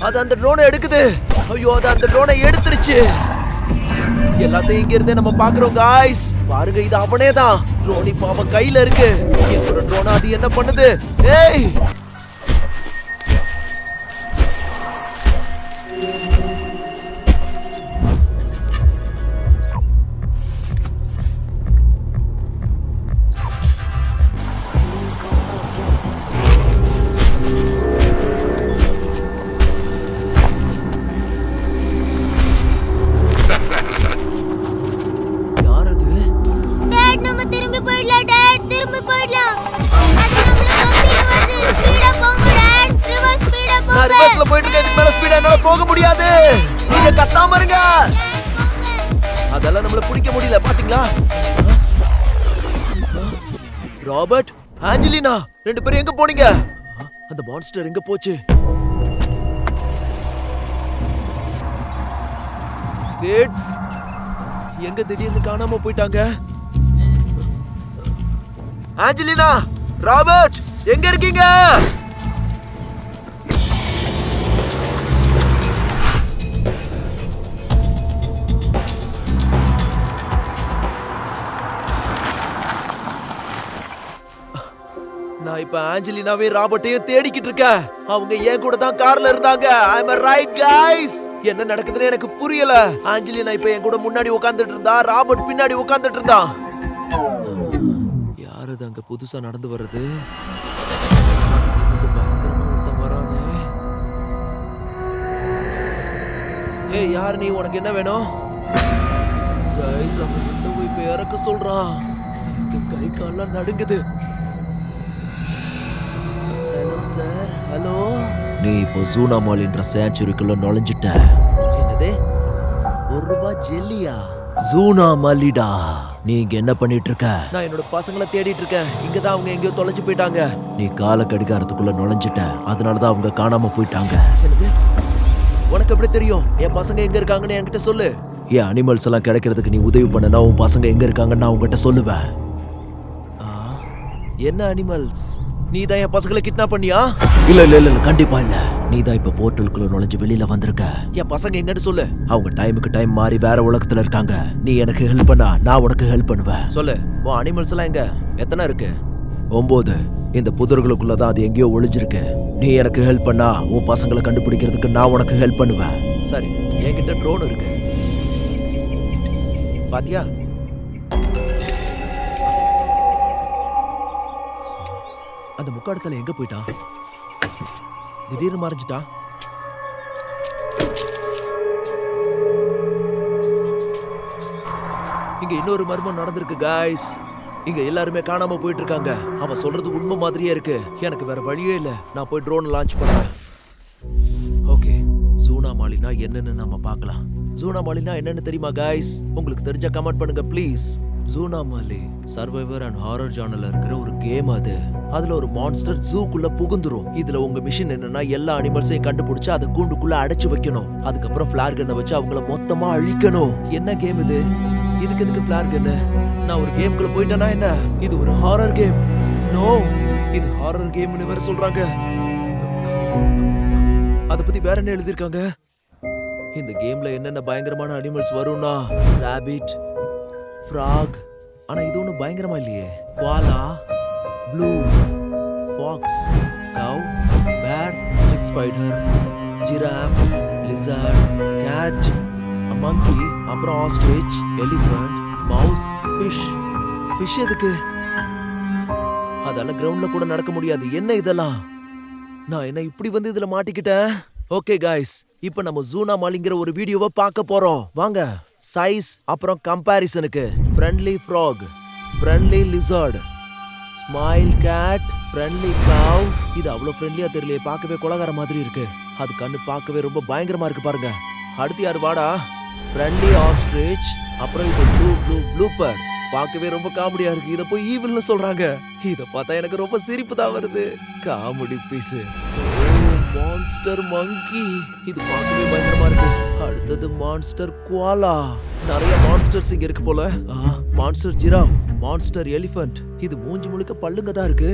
அது அந்த ட்ரோனை எடுக்குது. ஐயோ, அது அந்த ட்ரோனை எடுத்துருச்சு. எல்லாத்தையும் இங்க இருந்தே நம்ம பாக்குறோம் காய்ஸ். பாருங்க, இது அவனே தான். ட்ரோன் இப்ப அவன் கையில இருக்கு. என்னோட ட்ரோனை அது என்ன பண்ணுது? ஏய், போக முடியாது. நீங்க கத்தாம இருங்க. அதெல்லாம் நம்மள பிடிக்க முடியல, பாத்தீங்களா? ராபர்ட், ஆஞ்சலினா, 2 பேரும் எங்க போனீங்க? அந்த மான்ஸ்டர் எங்க போச்சு? கிட்ஸ் எங்க திடீர்னு காணாம போயிட்டாங்க? ஆஞ்சலினா, ராபர்ட், எங்க இருக்கீங்க? நான் இப்ப ஆஞ்சலினாவே ராபர்ட்டையும் தேடிக்கிட்டு இருக்கேன். அவங்க ஏன் கூட தான் கார்ல இருந்தாங்க. ஐ அம் ரைட் गाइस. என்ன நடக்குதுன்னு எனக்கு புரியல. ஆஞ்சலினா இப்ப என் கூட முன்னாடி உட்கார்ந்துட்டு இருந்தா, ராபர்ட் பின்னாடி உட்கார்ந்துட்டு இருந்தான். யாரு அது அங்க புதுசா நடந்து வர்றது? பயங்கரமா ஒருத்தன் வரானே. ஏய், யார் நீ? உனக்கு என்ன வேணும்? गाइस, அவன் இன்னும் இப்ப இறக்க சொல்றான். கை கால்லாம் நடுங்குது. Sir, hello. நீ இப்போ ஜூனா மால்ன்ற சாங்சுரிக்குள்ள நுழைஞ்சிட்ட. என்னது? $1 ஜெல்லியா? ஜூனா மாலிடா. நீ இங்க என்ன பண்ணிட்டு இருக்க? நான் என்னோட பசங்களை தேடிட்டு இருக்கேன். இங்கதான் அவங்க எங்கேயோ தொலைஞ்சு போயிட்டாங்க. நீ கால கடிகாரத்துக்குள்ள நுழைஞ்சிட்ட. அதனாலதான் அவங்க காணாம போயிட்டாங்க. என்னது? உனக்கு எப்படி தெரியும்? என் பசங்க எங்க இருக்காங்கன்னு என்கிட்ட சொல்லு. என் அனிமல்ஸ் எல்லாம் கிடைக்கிறதுக்கு நீ உதவி பண்ணனா உன் பசங்க எங்க இருக்காங்கன்னு நான் உங்ககிட்ட சொல்லுவேன். என்ன அனிமல்ஸ்? நீ தான் என் பசங்களை கிட்னாப் பண்ணியா? இல்ல, கண்டிப்பா இல்ல. நீ தான் இப்ப போர்ட்டலுக்குள்ள நுழைஞ்சு வெளியில வந்திருக்க. என் பசங்க எங்கன்னு சொல்லு. அவங்க டைமுக்கு டைம் மாறி வேற உலகத்துல இருக்காங்க. நீ எனக்கு ஹெல்ப் பண்ணா நான் உனக்கு ஹெல்ப் பண்ணுவேன். சொல்லு, உன் அனிமல்ஸ் எல்லாம் எங்க? எத்தனை இருக்கு? 9. இந்த புதர்களுக்குள்ளதான் அது எங்கேயோ ஒளிஞ்சிருக்கு. நீ எனக்கு ஹெல்ப் பண்ணா உன் பசங்களை கண்டுபிடிக்கிறதுக்கு நான் உனக்கு ஹெல்ப் பண்ணுவேன். சரி, என்கிட்ட ட்ரோன் இருக்கு. பாத்தியா? அந்த முக்காடத்துல எங்க போயிட்டான்? திடீர்னு மறைஞ்சிட்டான். இங்க இன்னொரு மர்மம் நடந்திருக்கு गाइस. இங்க எல்லாருமே காணாம போயிட்டு இருக்காங்க. அவன் சொல்றது உண்மை மாதிரியே இருக்கு. எனக்கு வேற வழியே இல்ல. நான் போய் ட்ரோன் லான்ச் பண்றேன். ஓகே, ஜூனா மாலினா என்னன்னு நாம பார்க்கலாம். ஜூனா மாலினா என்னன்னு தெரியுமா गाइस? உங்களுக்கு தெரிஞ்சா கமெண்ட் பண்ணுங்க ப்ளீஸ். ஜூனா மாலி சர்வைவர் அண்ட் ஹாரர் ஜானர்ல இருக்கிற ஒரு கேம் அது. அதுல ஒரு மான்ஸ்டர் ஜூக்குள்ள புகுந்துரும். இதுல உங்க மிஷன் என்னன்னா எல்லா அனிமல்ஸையும் கண்டுபிடிச்சு அதை கூண்டுக்குள்ள அடைச்சு வைக்கணும். அதுக்கப்புறம் ஃபிளார் கன்னை வச்சு அவங்கள மொத்தமா அழிக்கணும். என்ன கேம் இது? இதுக்கு எதுக்கு ஃபிளார் கன்னு? நான் ஒரு கேம்குள்ள போயிட்டேனா என்ன? இது ஒரு ஹாரர் கேம். நோ, இது ஹாரர் கேம்னு வேற சொல்றாங்க. அத பத்தி வேற என்ன எழுதிருக்காங்க? இந்த கேம்ல என்னென்ன பயங்கரமான அனிமல்ஸ் வரும்னா, ராபிட், ஃப்ராக். ஆனா இது ஒன்றும் பயங்கரமா இல்லையே. Kuala, blue, fox, cow, bear, stick spider, giraffe, lizard, cat, monkey, அப்புறம் ostrich, elephant, mouse, fish. Fish எதுக்கு? அதால கிரவுண்ட்ல கூட நடக்க முடியாது. என்ன இதெல்லாம்? நான் என்ன இப்படி வந்து இதுல மாட்டிக்கிட்டேன்? ஓகே गाइस, இப்போ நம்ம ஜூனா மாலிங்கிற ஒரு வீடியோவை பார்க்க போறோம். வாங்க. சைஸ் அப்புறம் கம்பேரிசனுக்கு friendly frog, friendly lizard, smile cat, friendly cow. இது அவ்வளவு ஃப்ரெண்ட்லியா தெரியலையே, பார்க்கவே கொலகார மாதிரி இருக்கு. அது கண்ணு பார்க்கவே ரொம்ப பயங்கரமா இருக்கு பாருங்க. அடுத்து யாரு? வாடா. Friendly ostrich. அப்புறம் இது ப்ளூப்பர். பார்க்கவே ரொம்ப காமெடியா இருக்கு. இத போய் ஈவில்னு சொல்றாங்க. இத பார்த்தா எனக்கு ரொம்ப சிரிப்பு தான் வருது. Comedy piece. Monster monkey. இது பார்க்கவே பயங்கரமா இருக்கு. அடுத்தது மான்ஸ்டர் குவாலா. நிறைய மான்ஸ்டர்ஸ் இங்க இருக்கு போல. Monster giraffe. Monster elephant. இது மூஞ்சி முழுக்க பல்லுங்க தான் இருக்கு.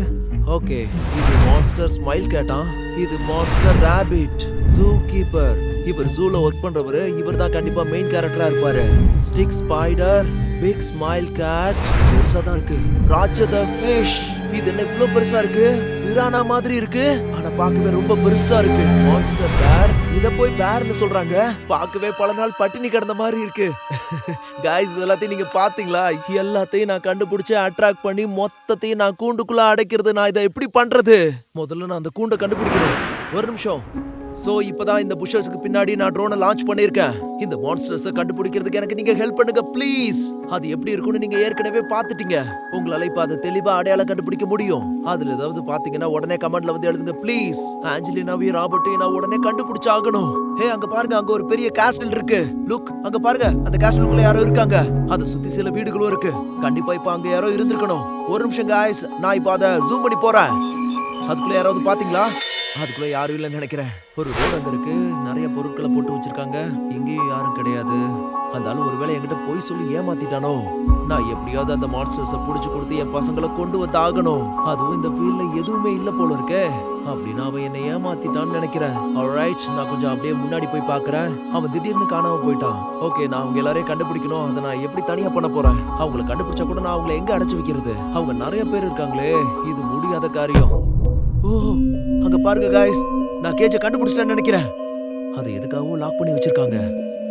ஓகே, இது மான்ஸ்டர் ஸ்மைல் கேட்டா. இது மான்ஸ்டர் ராபிட் ஜூ கீப்பர். இவர் ஜூல ஒர்க் பண்றவரு. இவர் தான் கண்டிப்பா மெயின் கேரக்டரா இருப்பாரு. Stick spider, big smile cat. பெருசா தான் இருக்கு. ராட்சத ஃபிஷ். இது என்ன இவ்ளோ பெருசா இருக்கு? பிரானா மாதிரி இருக்கு, ஆனா பார்க்கவே ரொம்ப பெருசா இருக்கு. மான்ஸ்டர் பேர். இத போய் பேர்னு சொல்றாங்க. பார்க்கவே பல நாள் பட்டினி கிடந்த மாதிரி இருக்கு. गाइस, இதெல்லாத்தையும் நீங்க பாத்தீங்களா? எல்லாத்தையும் நான் கண்டுபிடிச்சு அட்ராக்ட் பண்ணி மொத்தத்தையும் நான் கூண்டுக்குள்ள அடைக்கிறது. நான் இதை எப்படி பண்றது? முதல்ல நான் அந்த கூண்டை கண்டுபிடிக்கணும். ஒரு நிமிஷம். சோ இப்பதான் இந்த புஷர்ஸ்க்கு பின்னாடி நான் ட்ரோனை லான்ச் பண்ணிருக்கேன். இந்த மான்ஸ்டர்ஸை கண்டுபிடிக்கிறதுக்கு எனக்கு நீங்க ஹெல்ப் பண்ணுங்க ப்ளீஸ். அது எப்படி இருக்கும்னு நீங்க ஏற்கனவே பாத்துட்டீங்க. உங்களால இப்ப அதை தெளிவா அடையாளம் கண்டுபிடிக்க முடியும். அதுல ஏதாவது பாத்தீங்கன்னா உடனே கமெண்ட்ல வந்து எழுதுங்க ப்ளீஸ். ஆஞ்சலினாவையும் ராபர்ட்டையும் நான் உடனே கண்டுபிடிச்சாகணும். ஹே, அங்க பாருங்க, அங்க ஒரு பெரிய கேஸ்டல் இருக்கு. லுக், அங்க பாருங்க, அந்த கேஸ்டலுக்குள்ள யாரோ இருக்காங்க. அதை சுத்தி சில வீடுகளும் இருக்கு. கண்டிப்பா இப்ப அங்க யாரோ இருந்திருக்கணும். ஒரு நிமிஷம் गाइस, நான் இப்ப அதை ஜூம் பண்ணி போறேன். அதுக்குள்ள யாராவது பாத்தீங்களா? அதுக்குள்ள யாரும் இல்லைன்னு நினைக்கிறேன். ஒரு ரோடு அங்க இருக்கு. நிறைய பொருட்களை போட்டு வச்சிருக்காங்க. இங்கேயும் யாரும் கிடையாது. அந்த ஆளு ஒருவேளை என்கிட்ட போய் சொல்லி ஏமாத்திட்டானோ? நான் எப்படியாவது அந்த மான்ஸ்டர்ஸை புடிச்சு கொடுத்து என் பசங்களை கொண்டு வந்து ஆகணும். அதுவும் இந்த ஃபீல்ட்ல எதுவுமே இல்ல போல இருக்கே. அப்படின்னா அவன் என்னை ஏமாத்திட்டான்னு நினைக்கிறேன். ஆல்ரைட், நான் கொஞ்சம் அப்படியே முன்னாடி போய் பாக்குறேன். அவன் திடீர்னு காணாம போயிட்டான். ஓகே, நான் அவங்க எல்லாரையும் கண்டுபிடிக்கணும். அதை நான் எப்படி தனியா பண்ண போறேன்? அவங்களை கண்டுபிடிச்சா கூட நான் அவங்களை எங்க அடைச்சு வைக்கிறது? அவங்க நிறைய பேர் இருக்காங்களே, இது முடியாத காரியம். ஓ, அங்க பாருங்க गाइस, நான் கேஜை கண்டுபிடிச்சிட்டேன்னு நினைக்கிறேன். அதை எதுக்காகவும் லாக் பண்ணி வச்சிருக்காங்க.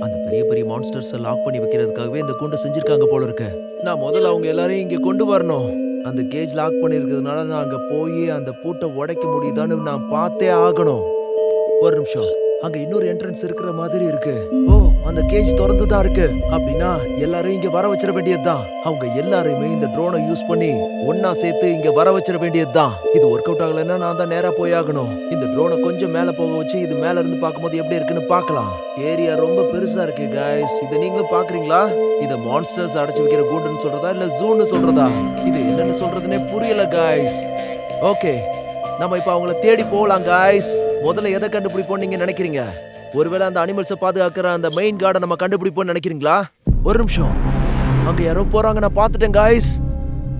அந்த பெரிய பெரிய மான்ஸ்டர்ஸை லாக் பண்ணி வைக்கிறதுக்காகவே இந்த கூண்டை செஞ்சிருக்காங்க போல இருக்கு. நான் முதல்ல அவங்க எல்லாரையும் இங்க கொண்டு வரணும். அந்த கேஜ் லாக் பண்ணி இருக்கிறதுனால நான் அங்க போய் அந்த பூட்டை உடைக்க முடியுதான்னு நான் பார்த்தே ஆகணும். ஒரு நிமிஷம், அங்க இன்னொரு என்ட்ரன்ஸ் இருக்கிற மாதிரி இருக்கு. ஓ, அந்த கேஜ் திறந்துதான் இருக்கு. அப்படின்னா எல்லாரையும் இங்க வர வச்சிட வேண்டியதுதான். அவங்க எல்லாரையுமே இந்த ட்ரோனை யூஸ் பண்ணி ஒன்னா சேர்த்து இங்க வர வச்சிட வேண்டியதுதான். இது ஒர்க் அவுட் ஆகலைன்னா நான் தான் நேரா போய் ஆகணும். இந்த ட்ரோனை கொஞ்சம் மேல போக வச்சு இது மேல இருந்து பார்க்கும்போது எப்படி இருக்குன்னு பார்க்கலாம். ஏரியா ரொம்ப பெருசா இருக்கு गाइस. இதை நீங்களும் பாக்குறீங்களா? இத மான்ஸ்டர்ஸ் அடைச்சு வைக்கிற கூண்டுன்னு சொல்றதா இல்ல ஜூன்னு சொல்றதா? இது என்னன்னு சொல்றதுனே புரியல गाइस. ஓகே, நம்ம இப்ப அவங்கள தேடி போகலாம் गाइस. முதல்ல எதை கண்டுபிடிப்போம் நீங்க நினைக்கிறீங்க? ஒருவேளை அந்த அனிமல்ஸை பாதுகாக்கிற அந்த மெயின் கார்டை நம்ம கண்டுபிடிப்போம்னு நினைக்கிறீங்களா? ஒரு நிமிஷம், அங்க யாரோ போறாங்க, நான் பார்த்துட்டேன் गाइस.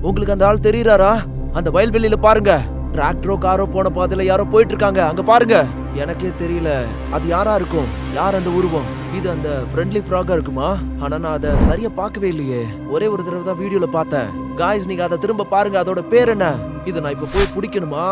உங்களுக்கு அந்த ஆள் தெரியுறாரா? அந்த வயல்வெளியில பாருங்க, டிராக்டரோ காரோ போன பாதையில யாரோ போயிட்டு இருக்காங்க. அங்க பாருங்க. எனக்கே தெரியல அது யாரா இருக்கும். யார் அந்த உருவம்? இது அந்த ஃப்ரெண்ட்லி ஃப்ராகா இருக்குமா? ஆனா நான் அதை சரியா பார்க்கவே இல்லையே. ஒரே ஒரு தடவை தான் வீடியோல பார்த்தேன். गाइस, நீங்க அதை திரும்ப பாருங்க. அதோட பேர் என்ன? இதை நான் இப்ப போய் பிடிக்கணுமா?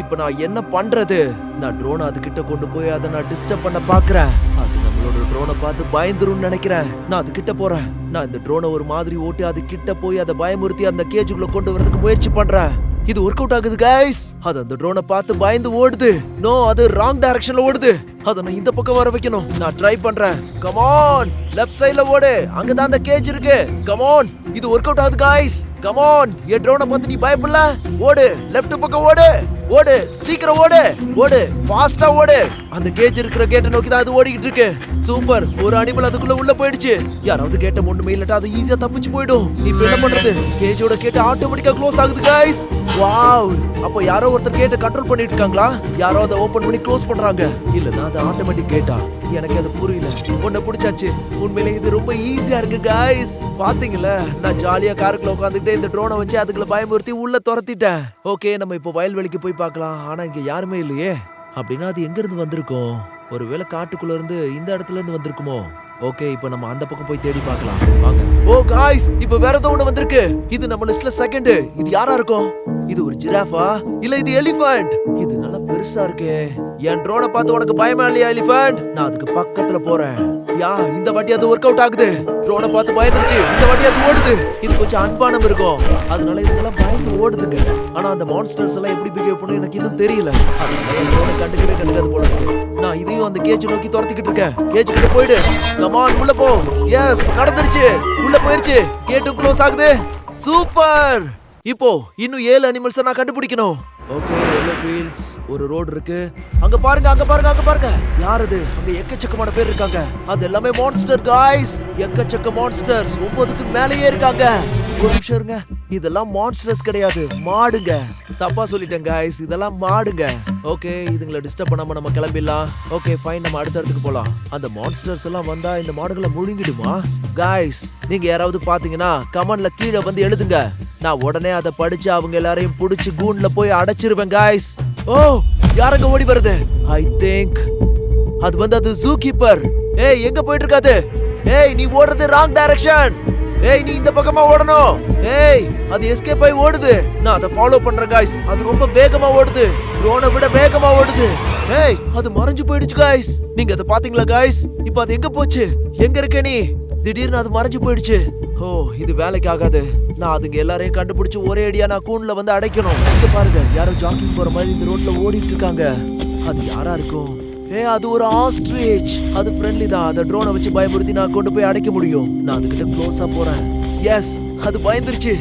இப்ப நான் என்ன பண்றது? நான் ட்ரோனை அது கிட்ட கொண்டு போய் அதை நான் டிஸ்டர்ப் பண்ண பாக்குறேன். அது நம்மளோட ட்ரோனை பார்த்து பயந்துரும் நினைக்கிறேன். நான் அது கிட்ட போறேன். நான் இந்த ட்ரோனை ஒரு மாதிரி ஓட்டி அது கிட்ட போய் அதை பயமுறுத்தி அந்த கேஜுக்குள்ள கொண்டு வரதுக்கு முயற்சி பண்றேன். இது ஒர்க் அவுட் ஆகுது गाइस. அது அந்த ட்ரோனை பார்த்து பயந்து ஓடுது. நோ, அது ராங் டைரக்ஷன்ல ஓடுது. அத நான் இந்த பக்கம் வர வைக்கணும். நான் ட்ரை பண்றேன். கம் ஆன், லெஃப்ட் சைடுல ஓடு. அங்க தான் அந்த கேஜ் இருக்கு. கம் ஆன், இது ஒர்க் அவுட் ஆகுது गाइस. கம் ஆன், என் ட்ரோனை பார்த்து நீ பயப்படல. ஓடு, லெஃப்ட் பக்கம் ஓடு. ஓடு, சீக்கிரம் ஓடு. ஓடு, ஃபாஸ்டா ஓடு. அந்த கேஜ் இருக்கிற கேட்டை நோக்கி தான் அது ஓடிக்கிட்டு இருக்கு. சூப்பர், ஒரு அனிமல் அதுக்குள்ள உள்ள போயிடுச்சு. யாராவது கேட்ட ஒண்ணுமே இல்லட்டா அது ஈஸியா தப்பிச்சு போயிடும். இப்போ என்ன பண்றது? கேஜோட கேட் ஆட்டோமேட்டிக்கா க்ளோஸ் ஆகுது गाइस. வாவ், அப்போ யாரோ ஒருத்தர் கேட்டை கண்ட்ரோல் பண்ணிட்டு இருக்காங்களா? யாரோ அதை ஓபன் பண்ணி க்ளோஸ் பண்றாங்க. இல்லனா அது ஆட்டோமேட்டிக் கேட்டா? எனக்கு அது புரியல. உன்னை பிடிச்சாச்சு. உண்மையிலே இது ரொம்ப ஈஸியா இருக்கு गाइस. பாத்தீங்களா, நான் ஜாலியா காருக்குள்ள உட்காந்துட்டு இந்த ட்ரோனை வச்சு அதுக்குள்ள பயமுறுத்தி உள்ள துரத்திட்டேன். ஓகே, நம்ம இப்போ வயல்வெளிக்கு போய் பார்க்கலாம். ஆனா இங்க யாருமே இல்லையே. அப்படின்னா அது எங்க இருந்து வந்திருக்கும்? ஒருவேளை காட்டுக்குள்ள இருந்து இந்த இடத்துல இருந்து வந்திருக்குமோ? ஓகே, இப்போ நம்ம அந்த பக்கம் போய் தேடி பார்க்கலாம். வாங்க. ஓ गाइस, இப்போ வேற ஏதோ ஒண்ணு வந்திருக்கு. இது நம்ம லிஸ்ட்ல செகண்ட். இது யாரா இருக்கும்? இது ஒரு ஜிராஃபா இல்ல இது எலிஃபண்ட்? இது நல்லா பெருசா இருக்கே. என் ட்ரோனை பார்த்து உனக்கு பயமா இல்லையா எலிஃபண்ட்? நான் அதுக்கு பக்கத்துல போறேன். யா, இந்த வாட்டி அது ஒர்க் அவுட் ஆகுது. ட்ரோனை பார்த்து பயந்துருச்சு. இந்த வாட்டி அது ஓடுது. இது கொஞ்சம் அன்பானம் இருக்கும், அதனால இதுக்கெல்லாம் பயந்து ஓடுதுங்க. ஆனா அந்த மான்ஸ்டர்ஸ் எல்லாம் எப்படி பிஹேவ் பண்ணும் எனக்கு இன்னும் தெரியல. அதனால ட்ரோனை கண்டுக்காது போல இருக்கு. நான் இதையும் அந்த கேஜ் நோக்கி துரத்திக்கிட்டு இருக்கேன். கேஜ் கிட்ட போயிடு. கம் ஆன், உள்ள போ. எஸ், நடந்துருச்சு. உள்ள போயிருச்சு. கேட்டும் க்ளோஸ் ஆகுது. சூப்பர். இப்போ இன்னும் 7 அனிமல்ஸ் நான் கண்டுபிடிக்கணும். ஓகே, எல்லோ ஃபீல்ட்ஸ் ஒரு ரோடு இருக்கு. அங்க பாருங்க, அங்க பாருங்க, அங்க பாருங்க. யார் அது? அங்க எக்கச்சக்கமான பேர் இருக்காங்க. அது எல்லாமே மான்ஸ்டர் गाइस. எக்கச்சக்க மான்ஸ்டர்ஸ் 9க்கு மேலேயே இருக்காங்க. ஒரு நிமிஷம் இருங்க, இதெல்லாம் மான்ஸ்டர்ஸ் கிடையாது, மாடுங்க. தப்பா சொல்லிட்டேன் गाइस, இதெல்லாம் மாடுங்க. ஓகே, இதுங்களை டிஸ்டர்ப் பண்ணாம நம்ம கிளம்பிடலாம். ஓகே ஃபைன், நம்ம அடுத்த இடத்துக்கு போலாம். அந்த மான்ஸ்டர்ஸ் எல்லாம் வந்தா இந்த மாடுகளை முழுங்கிடுமா? गाइस, நீங்க யாராவது பாத்தீங்கன்னா கமெண்ட்ல கீழே வந்து எழுதுங்க. நான் உடனே அதை படிச்சு அவங்க எல்லாரையும் புடிச்சு கூண்ல போய் அடைச்சிருவேன் guys. ஓ யாரங்க ஓடி வருது? ஐ திங்க் அது ஜூ கீப்பர். ஏய் எங்க போயிட்டு இருக்காது? ஏய் நீ ஓடுறது ராங் டைரக்ஷன். ஏய் நீ இந்த பக்கமா ஓடணும். ஏய் அது எஸ்கேப் ஆயி ஓடுது. நான் அதை ஃபாலோ பண்றேன் गाइस. அது ரொம்ப வேகமா ஓடுது. ட்ரோனை விட வேகமா ஓடுது. ஏய் அது மறைஞ்சு போயிடுச்சு गाइस. நீங்க அதை பாத்தீங்களா गाइस? இப்போ அது எங்க போச்சு? எங்க இருக்க நீ? திடீர்னு அது மறைஞ்சு போயிடுச்சு. ஓ இது வேலைக்கு ஆகாது. நான் அதுங்க எல்லாரையும் கண்டுபிடிச்சு ஒரே அடியா நான் கூண்ல வந்து அடைக்கணும். இங்க பாருங்க யாரோ ஜாக்கிங் போற மாதிரி இந்த ரோட்ல ஓடிட்டு இருக்காங்க. அது யாரா இருக்கும்? அது ஒரு ஆஸ்ட்ரிச். அது ஃப்ரெண்ட்லி தான். அத ட்ரோனை வச்சு பயமுறுத்தி நான் கொண்டு போய் அடைக்க முடியும். நான் அதுகிட்ட க்ளோஸா போறேன். எஸ் அது பயந்துருச்சு.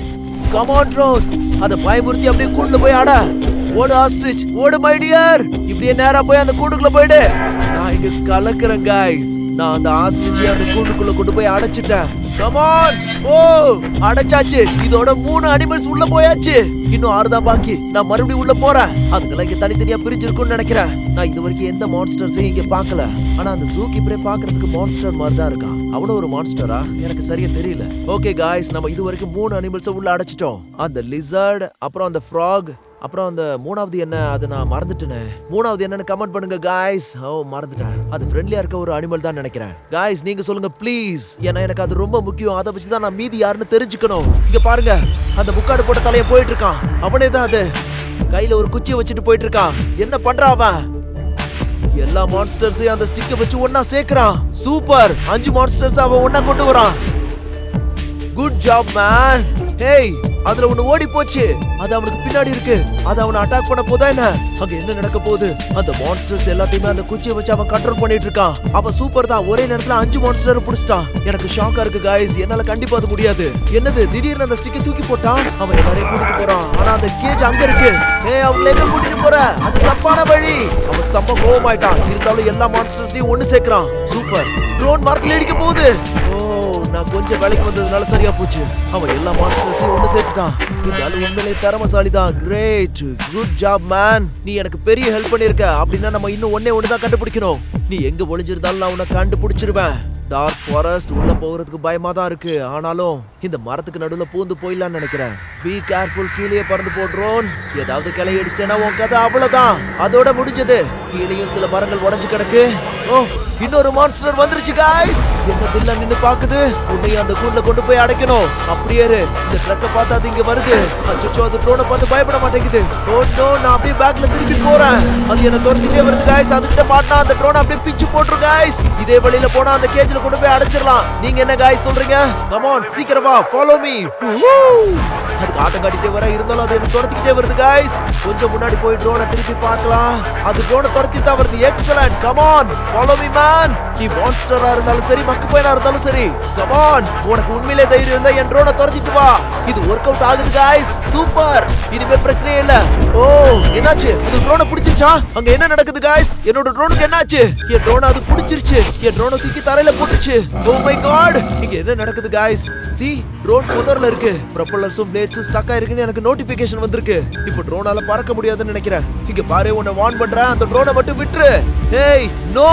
Come on drone. அத பயமுறுத்தி அப்படியே கூண்டுல போய் அட. ஓடு ஆஸ்ட்ரிச் ஓடு மை டியர். இப்படியே நேரா போய் அந்த கூண்டுக்குள்ள போயிடு. நான் இங்க கலக்குறேன் गाइस. நான் அந்த ஆஸ்ட்ரிச்சை அந்த கூண்டுக்குள்ள கொண்டு போய் அடைச்சிட்டேன். Come on. ஓ அடைச்சாச்சு. இதோட 3 அனிமல்ஸ் உள்ள போயாச்சு. இன்னும் 6 தான் பாக்கி. நான் மறுபடியும் உள்ள போறேன். அதுக்கெல்லாம் இங்க தனித்தனியா பிரிஞ்சிருக்கும்னு நினைக்கிறேன். நான் இது வரைக்கும் எந்த மான்ஸ்டர்ஸையும் இங்க பார்க்கல. ஆனா அந்த ஜூ கீப்பரே பார்க்கிறதுக்கு மான்ஸ்டர் மாதிரி தான் இருக்கான். அவனும் ஒரு மான்ஸ்டரா எனக்கு சரியா தெரியல. ஓகே गाइस நம்ம இது வரைக்கும் 3 அனிமல்ஸை உள்ள அடைச்சிட்டோம். அந்த லிசர்ட், அப்புறம் அந்த ஃப்ராக், அப்புறம் அந்த 3வது என்ன அது நான் மறந்துட்டேனே. 3வது என்னன்னு கமெண்ட் பண்ணுங்க गाइस. ஓ மறந்துட்டேன். அது ஃப்ரெண்ட்லியா இருக்க ஒரு அனிமல் தான் நினைக்கிறேன். गाइस நீங்க சொல்லுங்க ப்ளீஸ். ஏன்னா எனக்கு அது ரொம்ப முக்கியம். அதை வச்சு தான் நான் மீதி யாருன்னு தெரிஞ்சுக்கணும். இங்க பாருங்க அந்த முக்காடு போட்ட தலைய போயிட்டு இருக்கான். அவனே தான் அது. கையில ஒரு குச்சியை வச்சுட்டு போயிட்டு இருக்கான். என்ன பண்றான் அவன்? எல்லா மான்ஸ்டர்ஸையும் அந்த ஸ்டிக்கை வச்சு ஒன்னா சேர்க்கறான். சூப்பர். 5 மான்ஸ்டர்ஸ் அவன் ஒன்னா கொண்டு வரான். Good job man. ஹேய் அதுல ஒண்ணு ஓடி போச்சு. அது அவனுக்கு பின்னாடி இருக்கு. அது அவனை அட்டாக் பண்ண போதா என்ன? அங்க என்ன நடக்க போகுது? அந்த மான்ஸ்டர்ஸ் எல்லாத்தையுமே அந்த குச்சியை வச்சு அவன் கண்ட்ரோல் பண்ணிட்டு இருக்கான். அவன் சூப்பர் தான். ஒரே நேரத்துல 5 மான்ஸ்டர் புடிச்சிட்டான். எனக்கு ஷாக்கா இருக்கு गाइस. என்னால கண்டிப்பா அது முடியாது. என்னது திடீர்னு அந்த ஸ்டிக்கை தூக்கி போட்டான். அவன் எல்லாரையும் கூட்டிட்டு போறான். ஆனா அந்த கேஜ் அங்க இருக்கு. அவங்கள எங்க கூட்டிட்டு போற? அது தப்பான வழி. அவன் செம்ம கோவமாயிட்டான். இருந்தாலும் எல்லா மான்ஸ்டர்ஸையும் ஒன்னு சேர்க்கறான். சூப்பர். ட்ரோன் மார்க்ல அடிக்க போகுது. நான் கொஞ்சம் வேலைக்கு வந்ததுனால சரியா போச்சு. அவன் எல்லா மான்ஸ்டர்ஸையும் ஒன்னு சேர்த்துட்டான். இந்த ஆளு உண்மையிலே திறமைசாலி தான். கிரேட். Good job man. நீ எனக்கு பெரிய ஹெல்ப் பண்ணிருக்க. அப்படின்னா நம்ம இன்னும் ஒண்ணு தான் கண்டுபிடிக்கணும். நீ எங்க ஒளிஞ்சிருந்தாலும் நான் உன்னை கண்டுபிடிச்சிருவேன். டார்க் ஃபாரஸ்ட் உள்ள போகிறதுக்கு பயமா தான் இருக்கு. ஆனாலும் இந்த மரத்துக்கு நடுவுல பூந்து போயிடலாம்னு நினைக்கிறேன். Be careful. கீழே பறந்து போடுறோம். ஏதாவது கிளை அடிச்சிட்டேன்னா உன் கதை அவ்வளவுதான். அதோட முடிஞ்சது. கீழேயும் சில மரங்கள் உடைஞ்சு கிடக்கு. ஓ இன்னொரு மான்ஸ்டர் வந்துருச்சு गाइस. என்ன தில்ல நின்னு பாக்குது. உன்னை அந்த கூண்டுல கொண்டு போய் அடைக்கணும். அப்படியே இந்த ட்ரக்க பார்த்தா அது இங்க வருது. அச்சச்சோ அது ட்ரோனை பார்த்து பயப்பட மாட்டேங்குது. ஓ நோ நான் அப்படியே பேக்ல திருப்பி போறேன். அது என்ன துரத்திட்டே வருது गाइस. அதுகிட்ட மாட்டினா அந்த ட்ரோனை அப்படியே பிச்சு போட்டுரும் गाइस. இதே வழியில போனா அந்த கேஜ்ல கொண்டு போய் அடைச்சிடலாம். நீங்க என்ன गाइस சொல்றீங்க? கம் ஆன் சீக்கிரம் வா. Follow me. அதுக்கு ஆட்டம் காட்டிட்டே வர. இருந்தாலும் அது என்ன துரத்திக்கிட்டே வருது गाइस. கொஞ்சம் முன்னாடி போய் ட்ரோனை திருப்பி பார்க்கலாம். அது ட்ரோனை துரத்தி தான் வருது. Excellent. Come on follow me man. நீ மான்ஸ்டரா இருந்தாலும் சரி மக்கு பையனா இருந்தாலும் சரி. Come on. உனக்கு உண்மையிலே தைரியம் இருந்தா என் ட்ரோனை துரத்திட்டு வா. இது ஒர்க் அவுட் ஆகுது गाइस. சூப்பர். இனிமே பிரச்சனையே இல்ல. ஓ என்னாச்சு? அது ட்ரோனை பிடிச்சிருச்சா? அங்க என்ன நடக்குது गाइस? என்னோட ட்ரோனுக்கு என்னாச்சு? என் ட்ரோனை அது பிடிச்சிருச்சு. என் ட்ரோனை தூக்கி தரையில போட்டுச்சு. Oh my God. இங்க என்ன நடக்குது गाइस? சி ட்ரோன் புதர்ல இருக்கு. ப்ரொபல்லர்ஸும் பிளேட்ஸும் ஸ்டக் ஆயிருக்குன்னு எனக்கு நோட்டிபிகேஷன் வந்திருக்கு. இப்போ ட்ரோனால பறக்க முடியாதுன்னு நினைக்கிறேன். இங்க பாரு உன்னை வார்ன் பண்றேன். அந்த ட்ரோனை மட்டும் விட்டுரு. ஏய் நோ.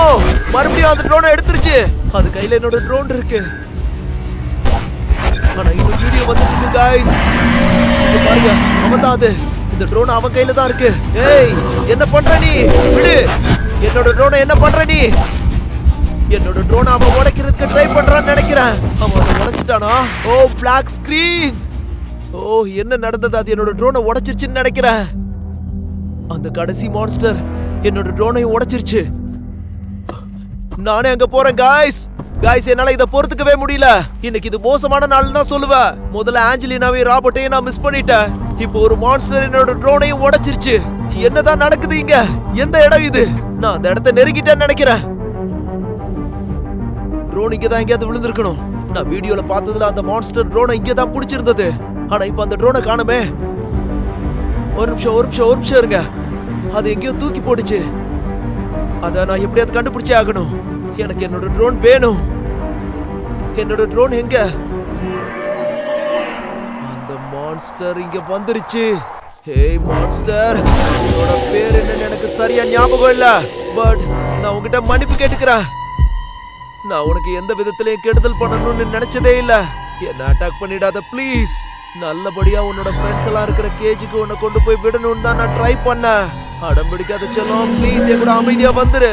மறுபடியும் அந்த ட்ரோனை எடுத்துருச்சு. அது கையில என்னோட ட்ரோன் இருக்கு. ஆனா இந்த வீடியோ வந்துருக்கு गाइस. இங்க பாருங்க அவன் தான் அது. இந்த ட்ரோன் அவன் கையில தான் இருக்கு. ஏய் என்ன பண்ற நீ? விடு. என்னோட ட்ரோனை என்ன பண்ற நீ? என்னோட ட்ரோனை அவன் உடைக்கிறதுக்கு ட்ரை பண்றான்னு நினைக்கிறேன். அவன் அதை உடைச்சிட்டானா? ஓ பிளாக் ஸ்கிரீன். ஓ என்ன நடந்தது? அது என்னோட ட்ரோனை உடைச்சிருச்சுன்னு நினைக்கிறேன். அந்த கடைசி மான்ஸ்டர் என்னோட ட்ரோனையும் உடைச்சிருச்சு. நானே அங்க போறேன் गाइस. என்னால இத பொறுத்துக்கவே முடியல. இன்னைக்கு இது மோசமான நாள் தான் சொல்லுவேன். முதல்ல ஆஞ்சலினாவையும் ராபர்ட்டையும் நான் மிஸ் பண்ணிட்டேன். இப்போ ஒரு மான்ஸ்டர் என்னோட ட்ரோனையும் உடைச்சிருச்சு. என்னதான் நடக்குது இங்க? எந்த இடம் இது? நான் அந்த இடத்தை நெருங்கிட்டேன்னு நினைக்கிறேன். ட்ரோன் இங்க தான் எங்கேயாவது விழுந்திருக்கணும். நான் வீடியோல பார்த்ததுல அந்த மான்ஸ்டர் ட்ரோனை இங்க தான் பிடிச்சிருந்தது. ஆனா இப்ப அந்த ட்ரோனை காணுமே. ஒரு நிமிஷம் இருங்க. அது எங்கேயோ தூக்கி போட்டுச்சு. அத நான் எப்படியாவது கண்டுபிடிச்சே ஆகணும். எனக்கு என்னோட ட்ரோன் வேணும். என்னோட ட்ரோன் எங்க? அந்த மான்ஸ்டர் இங்க வந்துருச்சு. Hey monster. உன்னோட பேர் என்னன்னு எனக்கு சரியா ஞாபகம் இல்ல. பட் நான் உன்கிட்ட மன்னிப்பு கேட்டுக்கிறேன். நான் உனக்கு எந்த விதத்திலையும் கெடுதல் பண்ணணும்னு நினைச்சதே இல்ல. என்ன அட்டாக் பண்ணிடாத ப்ளீஸ். நல்லபடியா உன்னோட ஃப்ரெண்ட்ஸ் எல்லாம் இருக்கிற கேஜுக்கு உன்னை கொண்டு போய் விடணும்னு தான் நான் ட்ரை பண்ணேன். அடம் பிடிக்காத செல்லம், ப்ளீஸ் என் கூட அமைதியா வந்துரு.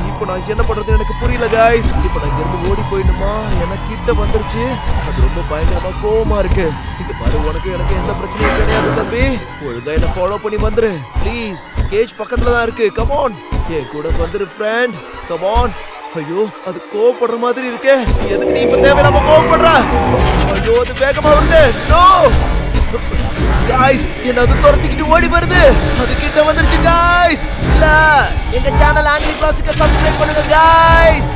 இப்போ நான் என்ன பண்றது எனக்கு புரியல கைஸ். இப்போ நான் இங்க இருந்து ஓடி போயிடணுமா? எனக்கு கிட்ட வந்துருச்சு. அது ரொம்ப பயங்கரமா கோவமா இருக்கு. இங்க பாரு, உனக்கு எனக்கு எந்த பிரச்சனையும் கிடையாது தம்பி. ஒழுங்கா என்ன ஃபாலோ பண்ணி வந்துரு ப்ளீஸ். கேஜ் பக்கத்துல தான் இருக்கு. கம் ஆன், என் கூட வந்துரு ஃப்ரெண்ட். Come on. ஐயோ, அது கோவப்படுற மாதிரி இருக்கே. எதுக்கு நீ இப்ப தேவையில்லாம கோவப்படுற? ஐயோ, அது வேகமா வருது. நோ गाइस, என்ன அது துரத்திக்கிட்டு ஓடி வருது. அது கிட்ட வந்துருச்சு गाइस. இல்ல, எங்க சேனல் ஆங்கிலி கிளாஸுக்கு சப்ஸ்கிரைப் பண்ணுங்க गाइस.